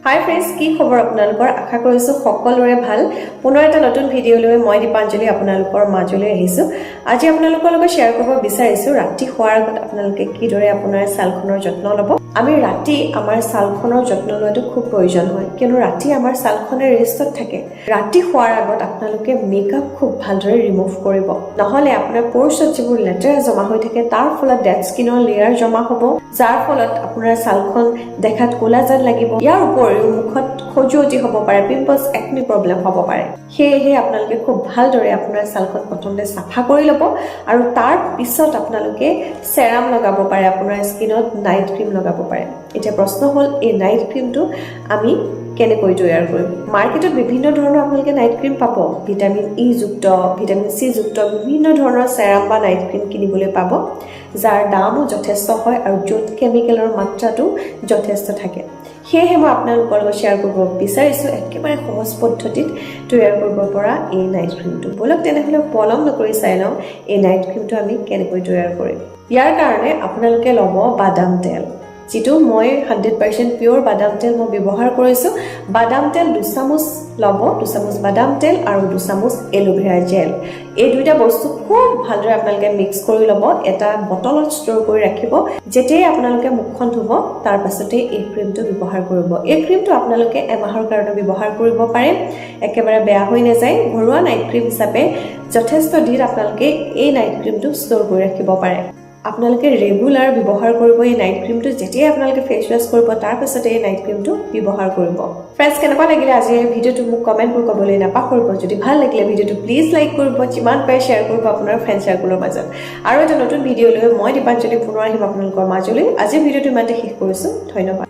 হাই friends, কি খবৰ আপোনালোকৰ? আশা কৰিছোঁ সকলোৰে ভাল। পুনৰ এটা নতুন ভিডিঅ' লৈ মই দীপাঞ্জলি আপোনালোকৰ মাজলৈ আহিছোঁ। আজি আপোনালোকৰ লগত শ্বেয়াৰ কৰিব বিচাৰিছোঁ ৰাতি শোৱাৰ আগত আপোনালোকে কিদৰে আপোনাৰ ছালখনৰ যত্ন ল'ব। আমি ৰাতি আমাৰ ছালখনৰ যত্ন লোৱাটো খুব প্ৰয়োজন হয়, কিয়নো ৰাতি আমাৰ ছালখনে ৰেষ্টত থাকে। ৰাতি শোৱাৰ আগত আপোনালোকে মেকআপ খুব ভালদৰে ৰিমুভ কৰিব, নহ'লে আপোনাৰ প'ৰ্ছত যিবোৰ লেতেৰা জমা হৈ থাকে তাৰ ফলত ডেড স্কিনৰ লেয়াৰ জমা হ'ব, যাৰ ফলত আপোনাৰ ছালখন দেখাত ক'লা যেন লাগিব। ইয়াৰ উপৰিও মুখত খজুৱতি হ'ব পাৰে, পিম্পলছ, একনি প্ৰব্লেম হ'ব পাৰে। সেয়েহে আপোনালোকে খুব ভালদৰে আপোনাৰ ছালখন প্ৰথমতে চাফা কৰি ল'ব আৰু তাৰ পিছত আপোনালোকে চেৰাম লগাব পাৰে, আপোনাৰ স্কিনত নাইট ক্ৰীম লগাব পাৰে। এতিয়া প্ৰশ্ন হ'ল, এই নাইট ক্ৰীমটো আমি কেনেকৈ তৈয়াৰ কৰিম? মাৰ্কেটত বিভিন্ন ধৰণৰ আপোনালোকে নাইট ক্ৰীম পাব, ভিটামিন ই যুক্ত, ভিটামিন চি যুক্ত বিভিন্ন ধৰণৰ চেৰাম বা নাইট ক্ৰীম কিনিবলৈ পাব, যাৰ দামো যথেষ্ট হয় আৰু য'ত কেমিকেলৰ মাত্ৰাটো যথেষ্ট থাকে। সেয়েহে মই আপোনালোকৰ লগত শ্বেয়াৰ কৰিব বিচাৰিছোঁ একেবাৰে সহজ পদ্ধতিত তৈয়াৰ কৰিব পৰা এই নাইট ক্ৰীমটো। ব'লক তেনেহ'লে পলম নকৰি চাই লওঁ এই নাইট ক্ৰীমটো আমি কেনেকৈ তৈয়াৰ কৰিম। ইয়াৰ কাৰণে আপোনালোকে ল'ব বাদাম তেল, যিটো মই 100% পিয়'ৰ বাদাম তেল মই ব্যৱহাৰ কৰিছোঁ। বাদাম তেল 2 চামুচ ল'ব, 2 চামুচ বাদাম তেল আৰু 2 চামুচ এল'ভেৰা জেল। এই দুইটা বস্তু খুব ভালদৰে আপোনালোকে মিক্স কৰি ল'ব, এটা বটলত ষ্ট'ৰ কৰি ৰাখিব। যেতিয়াই আপোনালোকে মুখখন ধুব তাৰ পাছতেই এই ক্ৰীমটো ব্যৱহাৰ কৰিব। এই ক্ৰীমটো আপোনালোকে এমাহৰ কাৰণে ব্যৱহাৰ কৰিব পাৰে, একেবাৰে বেয়া হৈ নাযায়। ঘৰুৱা নাইট ক্ৰীম হিচাপে যথেষ্ট দিন আপোনালোকে এই নাইট ক্ৰীমটো ষ্ট'ৰ কৰি ৰাখিব পাৰে। আপোনালোকে ৰেগুলাৰ ব্যৱহাৰ কৰিব এই নাইট ক্ৰীমটো। যেতিয়াই আপোনালোকে ফেচ ৱাছ কৰিব তাৰ পাছতে এই নাইট ক্ৰীমটো ব্যৱহাৰ কৰিব। ফ্ৰেণ্ডছ, কেনেকুৱা লাগিলে আজিৰ এই ভিডিঅ'টো মোক কমেণ্টবোৰ ক'বলৈ নাপাহৰিব। যদি ভাল লাগিলে ভিডিঅ'টো প্লিজ লাইক কৰিব, যিমান পাৰে শ্বেয়াৰ কৰিব আপোনাৰ ফ্ৰেণ্ড চাৰ্কুলৰ মাজত। আৰু এটা নতুন ভিডিঅ' লৈ মই দীপাঞ্জলি পুনৰ আহিম আপোনালোকৰ মাজলৈ। আজিৰ ভিডিঅ'টো ইমানতে শেষ কৰিছোঁ। ধন্যবাদ।